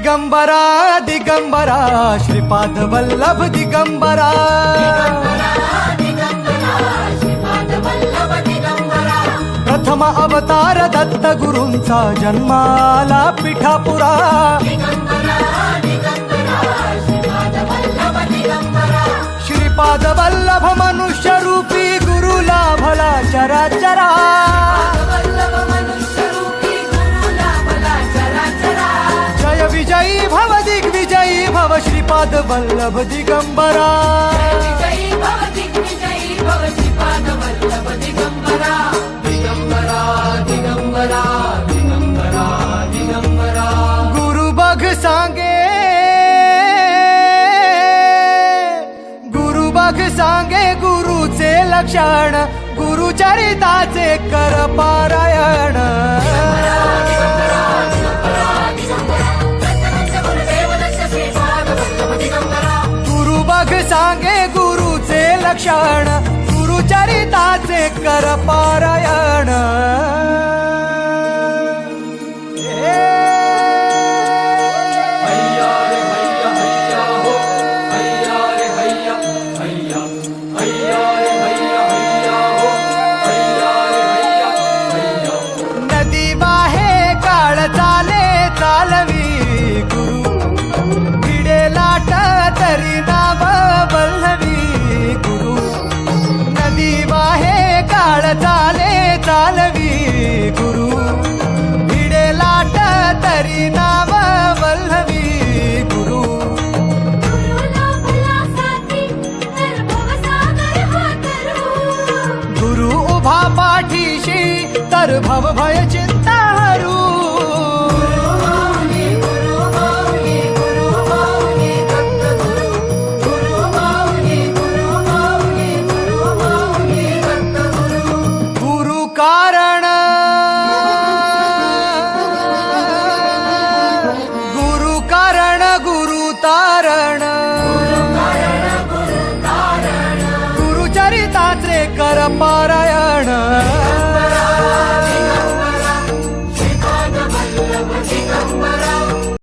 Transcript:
दिगंबरा दिगंबरा श्रीपाद वल्लभ दिगंबरा प्रथम अवतार दत्त गुरूंचा जन्माला पिठापुरा श्रीपाद वल्लभ मनुष्य रूपी गुरु लाभला चराचरा जय विजयी भव दिग्विजयी भव श्रीपाद वल्लभ दिगंबरा दिगंबरा दिगंबरा दिगंबरा गुरु बघ सांगे गुरुचे लक्षण गुरुचरिताचे कर पारायण गुरु बघ सांगे गुरुचे लक्षण गुरुचरिताचे कर पारायण नदी वाहे काळ चालवी गुरु भिडे लाट तरी नाव वल्लवी गुरु नदी वाहे काळ चालवी गुरु भिडे लाट तरी नाव वल्लवी गुरु गुरु उभा पाठीशी तर भव भय चिंता हरू गुरु कारण गुरु तारण गुरुचरिताचे कर पारायण